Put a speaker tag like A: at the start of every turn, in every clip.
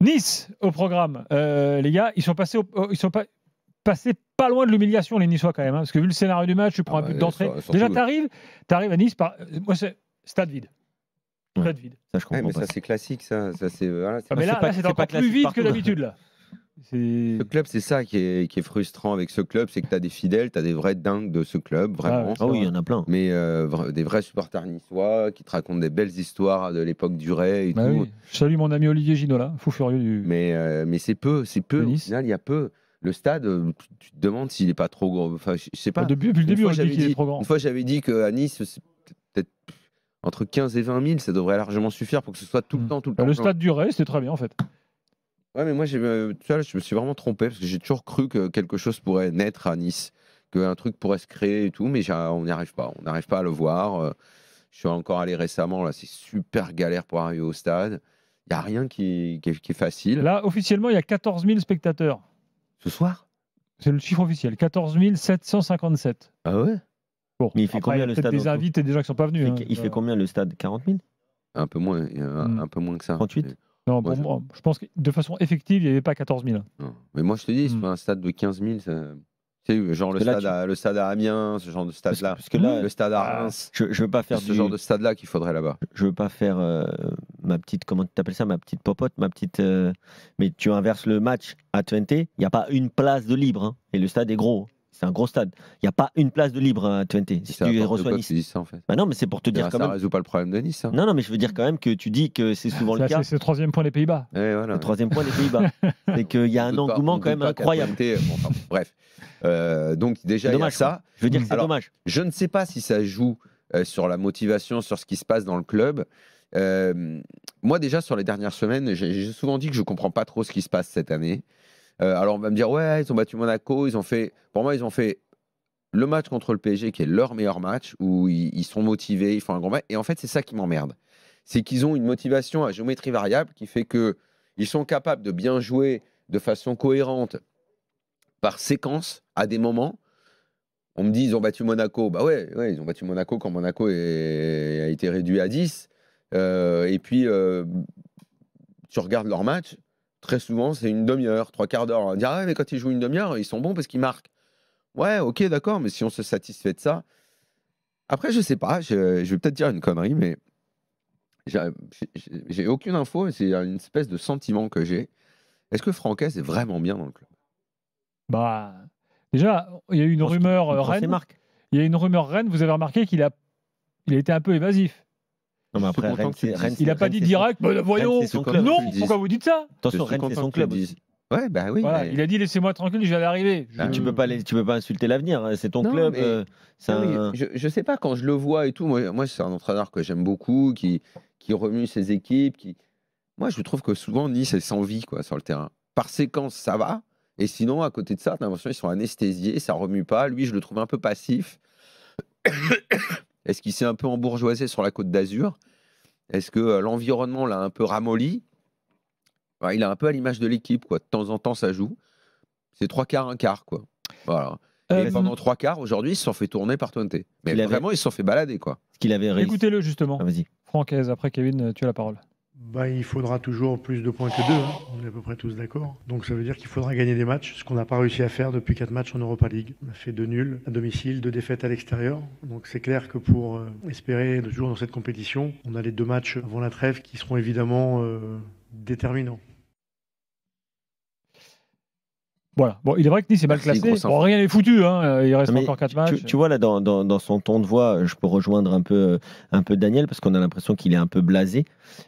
A: Nice au programme. Les gars, ils sont passés pas loin de l'humiliation, les Niçois, quand même. Parce que vu le scénario du match, tu prends un but d'entrée. Déjà, t'arrives à Nice par. Moi, c'est stade vide. Stade vide.
B: Ça, je comprends
C: mais
B: pas.
C: ça, c'est classique, ça. Voilà,
A: mais là, c'est encore plus vide que d'habitude, là.
C: Ce club, c'est ça qui est frustrant avec ce club, c'est que tu as des fidèles, tu as des vrais dingues de ce club, vraiment.
B: Ah oui, il y en a plein.
C: Mais des vrais supporters niçois qui te racontent des belles histoires de l'époque du Ray et tout.
A: Oui. Je salue mon ami Olivier Ginola, fou furieux du.
C: Mais c'est peu. Au final, il y a peu. Le stade, tu te demandes s'il n'est pas trop gros. Enfin, je sais pas.
A: Depuis le début, on dit qu'il est trop grand.
C: Une fois, j'avais dit qu'à Nice, c'est peut-être entre 15 et 20 000, ça devrait largement suffire pour que ce soit tout le temps.
A: Le stade du Ray, c'était très bien, en fait.
C: Ouais, mais moi, je me suis vraiment trompé parce que j'ai toujours cru que quelque chose pourrait naître à Nice, qu'un truc pourrait se créer et tout, mais on n'y arrive pas. On n'arrive pas à le voir. Je suis encore allé récemment, là, c'est super galère pour arriver au stade. Il n'y a rien qui est facile.
A: Là, officiellement, il y a 14 000 spectateurs.
C: Ce soir ?
A: C'est le chiffre officiel, 14 757.
C: Ah ouais ?
B: Bon, mais il fait combien le stade ?
A: Des invités, des gens qui ne sont pas venus.
B: Il fait combien le stade ? 40 000 ?
C: Un peu moins que ça.
B: 38 ?
A: Non, pour moi, je pense que de façon effective, il n'y avait pas 14 000.
C: Non. Mais moi, je te dis, c'est pas un stade de 15 000. C'est genre le stade à Amiens, ce genre de stade-là.
B: Parce que là,
C: le stade à Reims.
B: Je veux pas faire
C: ce genre de stade-là qu'il faudrait là-bas.
B: Je veux pas faire ma petite, comment tu t'appelles ça, ma petite popote, mais tu inverses le match à Twente, il n'y a pas une place de libre. Hein, et le stade est gros. C'est un gros stade. Il n'y a pas une place de libre à Twente. Si tu reçois Nice.
C: Tu dis ça, en fait.
B: Bah non, mais c'est pour te dire quand même.
C: Ça résout pas le problème de Nice. Hein.
B: Non, mais je veux dire quand même que tu dis que c'est souvent le cas.
A: C'est le 3e point des Pays-Bas.
C: Voilà.
B: Le 3e point des Pays-Bas. C'est qu'il y a un engouement quand même incroyable.
C: Bref. Donc déjà, il y a ça.
B: Je veux dire que c'est dommage.
C: Je ne sais pas si ça joue sur la motivation, sur ce qui se passe dans le club. Moi, déjà, sur les dernières semaines, j'ai souvent dit que je ne comprends pas trop ce qui se passe cette année. Alors, on va me dire, ouais, ils ont battu Monaco. Pour moi, ils ont fait le match contre le PSG, qui est leur meilleur match, où ils sont motivés, ils font un grand match. Et en fait, c'est ça qui m'emmerde. C'est qu'ils ont une motivation à géométrie variable qui fait qu'ils sont capables de bien jouer de façon cohérente par séquence à des moments. On me dit, ils ont battu Monaco. Bah ouais, ils ont battu Monaco quand Monaco a été réduit à 10. Et puis, tu regardes leur match, très souvent, c'est une demi-heure, 3/4 d'heure. On va dire, mais quand ils jouent une demi-heure, ils sont bons parce qu'ils marquent. Ouais, ok, d'accord, mais si on se satisfait de ça. Après, je sais pas, je vais peut-être dire une connerie, mais j'ai aucune info, c'est une espèce de sentiment que j'ai. Est-ce que Francaise est vraiment bien dans le club ?
A: Bah, déjà, il y a eu une rumeur Rennes. Il y a une rumeur Rennes, vous avez remarqué qu'il a été un peu évasif.
B: Non, mais après, Rennes,
A: il n'a pas dit direct, voyons, non, pourquoi vous dites ça ?
B: Attention, Rennes, c'est son club aussi.
C: Ouais, bah oui.
A: Voilà, il a dit laissez-moi tranquille, je vais arriver.
B: Tu peux pas insulter l'avenir, hein, c'est ton club.
C: Je sais pas, quand je le vois et tout, moi c'est un entraîneur que j'aime beaucoup, qui remue ses équipes. Moi, je trouve que souvent Nice est sans vie quoi, sur le terrain. Par séquence, ça va. Et sinon, à côté de ça, t'as l'impression qu'ils sont anesthésiés, ça remue pas. Lui, je le trouve un peu passif. Est-ce qu'il s'est un peu embourgeoisé sur la Côte d'Azur ? Est-ce que l'environnement l'a un peu ramolli ? Il a un peu à l'image de l'équipe, quoi. De temps en temps, ça joue. C'est 3/4, 1/4, quoi. Voilà. Et pendant 3/4, aujourd'hui, ils se sont fait tourner par Twente. Mais vraiment, ils se sont fait balader, quoi.
A: Écoutez-le, justement.
B: Ah, vas-y.
A: Francaise, après Kevin, tu as la parole.
D: Il faudra toujours plus de points que 2, hein. On est à peu près tous d'accord. Donc ça veut dire qu'il faudra gagner des matchs, ce qu'on n'a pas réussi à faire depuis 4 matchs en Europa League. On a fait 2 nuls à domicile, 2 défaites à l'extérieur. Donc c'est clair que pour espérer toujours dans cette compétition, on a les 2 matchs avant la trêve qui seront évidemment déterminants.
A: Voilà. Bon, il est vrai que Nice est mal classé. Bon, rien n'est foutu. Hein. Il reste encore 4 matchs.
B: Tu vois, là, dans son ton de voix, je peux rejoindre un peu Daniel, parce qu'on a l'impression qu'il est un peu blasé.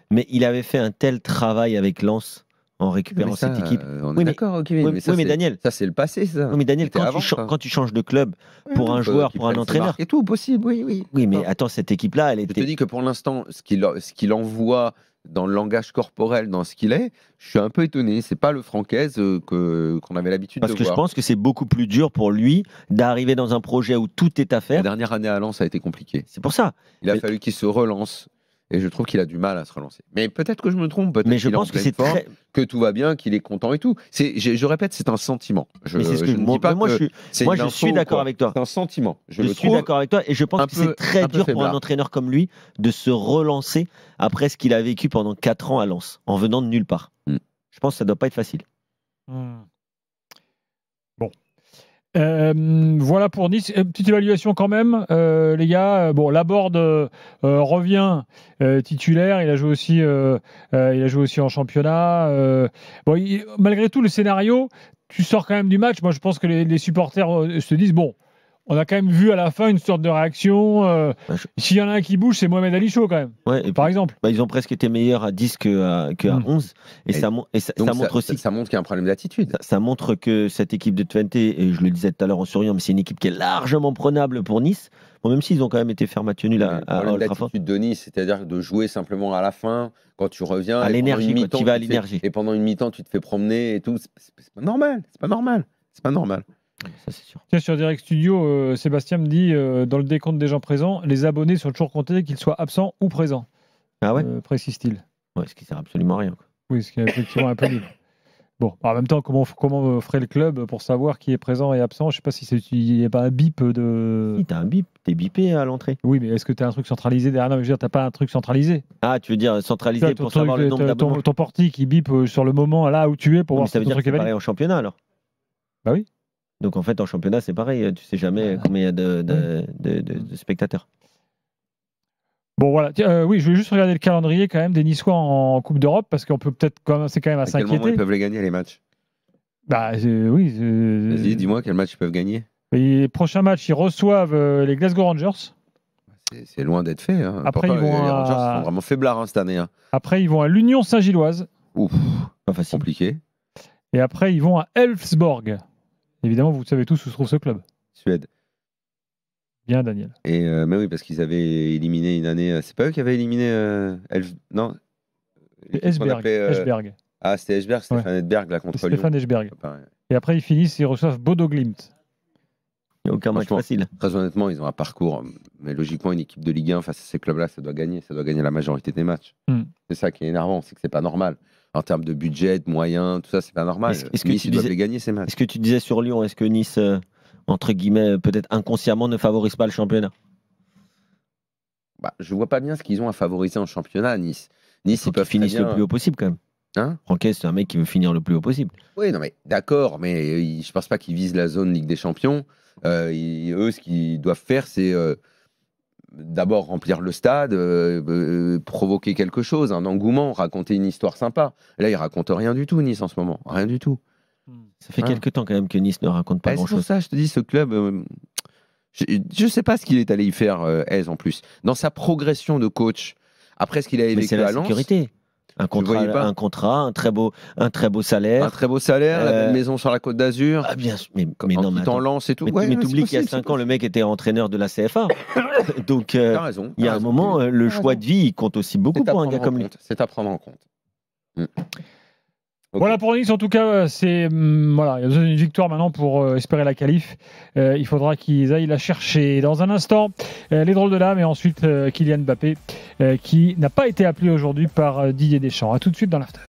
B: Mais il avait fait un tel travail avec Lens en récupérant cette équipe.
C: On est d'accord, ok.
B: Mais Daniel.
C: Ça, c'est le passé, ça.
B: Oui, mais Daniel, quand tu changes de club pour un joueur, pour un entraîneur.
C: Et tout, possible, oui.
B: Oui, mais attends, cette équipe-là, elle était.
C: Je te dis que pour l'instant, ce qu'il envoie dans le langage corporel, dans ce qu'il est, je suis un peu étonné. C'est pas le Francaise qu'on avait l'habitude de voir.
B: Parce que je pense que c'est beaucoup plus dur pour lui d'arriver dans un projet où tout est à faire.
C: La dernière année à Lens a été compliquée.
B: C'est pour ça.
C: Il a fallu qu'il se relance. Et je trouve qu'il a du mal à se relancer. Mais peut-être que je me trompe. Peut-être
B: mais je pense que c'est
C: que tout va bien, qu'il est content et tout. Je répète, c'est un sentiment. Je
B: suis d'accord avec toi.
C: C'est un sentiment.
B: Je suis d'accord avec toi et je pense que c'est très dur pour un entraîneur comme lui de se relancer après ce qu'il a vécu pendant 4 ans à Lens, en venant de nulle part. Je pense que ça ne doit pas être facile.
A: Bon. Voilà pour Nice. Petite évaluation quand même, les gars. Bon, Laborde revient titulaire. Il a joué aussi en championnat. Bon, malgré tout, le scénario, tu sors quand même du match. Moi, je pense que les supporters se disent bon. On a quand même vu à la fin une sorte de réaction. S'il y en a un qui bouge, c'est Mohamed Ali Chaud quand même.
B: Ouais,
A: par exemple.
B: Ils ont presque été meilleurs à 10 qu'à 11. Et ça montre aussi.
C: Ça montre qu'il y a un problème d'attitude.
B: Ça montre que cette équipe de Twente, et je le disais tout à l'heure en souriant, mais c'est une équipe qui est largement prenable pour Nice. Bon, même s'ils ont quand même été ferme match nul à
C: Old Trafford. L'attitude de Nice, c'est-à-dire de jouer simplement à la fin, quand tu reviens.
B: À l'énergie, quand tu vas à l'énergie.
C: Et pendant une mi-temps, tu te fais promener et tout. C'est pas normal. C'est pas normal. C'est pas normal.
B: Ça, c'est sûr.
A: Tiens, sur Direct Studio, Sébastien me dit dans le décompte des gens présents, les abonnés sont toujours comptés, qu'ils soient absents ou présents.
B: Ah ouais
A: précise-t-il.
B: Ouais, ce qui sert absolument à rien. Quoi.
A: Oui, ce qui est effectivement un peu nul. Bon, en même temps, comment ferait le club pour savoir qui est présent et absent? Je ne sais pas s'il n'y a pas un bip de.
B: Si, tu as un bip, tu es bipé à l'entrée.
A: Oui, mais est-ce que tu as un truc centralisé derrière? Non, mais je veux dire, tu n'as pas un truc centralisé.
B: Ah, tu veux dire centralisé pour savoir le nombre d'abonnés.
A: Ton portique qui bip sur le moment là où tu es pour voir si
B: ça veut dire que c'est pareil en championnat alors.
A: Bah oui.
B: Donc en fait, en championnat, c'est pareil. Tu sais jamais combien il y a de spectateurs.
A: Bon, voilà. Oui, je vais juste regarder le calendrier quand même des Niçois en Coupe d'Europe parce qu'on peut peut-être commencer quand même à s'inquiéter.
C: À quel moment ils peuvent les gagner, les matchs?
A: Bah oui.
C: Vas-y, dis-moi quel match ils peuvent gagner.
A: Les prochains matchs, ils reçoivent les Glasgow Rangers.
C: C'est loin d'être fait. Hein.
A: Après, ils vont
C: les Rangers sont vraiment faiblards cette année. Hein.
A: Après, ils vont à l'Union Saint-Gilloise.
C: Ouf,
B: pas facile.
C: Compliqué.
A: Et après, ils vont à Elfsborg. Évidemment, vous savez tous où se trouve ce club.
C: Suède.
A: Bien, Daniel.
C: Et mais oui, parce qu'ils avaient éliminé une année. C'est pas eux qui avaient éliminé Non.
A: Esberg.
C: Ah, c'était Esberg, Stéphane Edberg là contre Lyon.
A: Stéphane Esberg. Et après, ils finissent, ils reçoivent Bodo Glimt.
B: Il n'y a aucun match facile.
C: Très honnêtement, ils ont un parcours. Mais logiquement, une équipe de Ligue 1 face à ces clubs-là, ça doit gagner. Ça doit gagner la majorité des matchs. C'est ça qui est énervant, c'est que c'est pas normal. En termes de budget, de moyens, tout ça, c'est pas normal.
B: Est-ce que
C: Nice, ils doivent les gagner ces matchs.
B: Est-ce que tu disais sur Lyon, est-ce que Nice, entre guillemets, peut-être inconsciemment, ne favorise pas le championnat?
C: Je vois pas bien ce qu'ils ont à favoriser en championnat, Nice. Nice, ils peuvent
B: finir le plus haut possible quand même.
C: Hein?
B: Franquet, c'est un mec qui veut finir le plus haut possible.
C: Oui, non, mais d'accord, mais je pense pas qu'ils visent la zone Ligue des Champions. Eux, ce qu'ils doivent faire, c'est d'abord remplir le stade, provoquer quelque chose, un engouement, raconter une histoire sympa. Là, ils racontent rien du tout, Nice, en ce moment. Rien du tout.
B: Ça fait quelques temps quand même que Nice ne raconte pas grand-chose.
C: C'est pour ça, je te dis, ce club, je sais pas ce qu'il est allé y faire, Hez, en plus. Dans sa progression de coach, après ce qu'il avait vécu à Lens.
B: C'est la sécurité. Un contrat, un très beau salaire.
C: Un très beau salaire, la belle maison sur la Côte d'Azur.
B: Ah bien, mais
C: non, mais Lens et tout.
B: Mais t'oublies qu'il y a 5 ans, le mec était entraîneur de la CFA. Donc, il y a un moment, le choix de vie, il compte aussi beaucoup pour un gars comme lui.
C: C'est à prendre en compte.
A: Okay. Voilà pour Nice, en tout cas, il y a besoin d'une victoire maintenant pour espérer la qualif. Il faudra qu'ils aillent la chercher. Dans un instant, les drôles de l'âme et ensuite Kylian Mbappé qui n'a pas été appelé aujourd'hui par Didier Deschamps. A tout de suite dans l'after.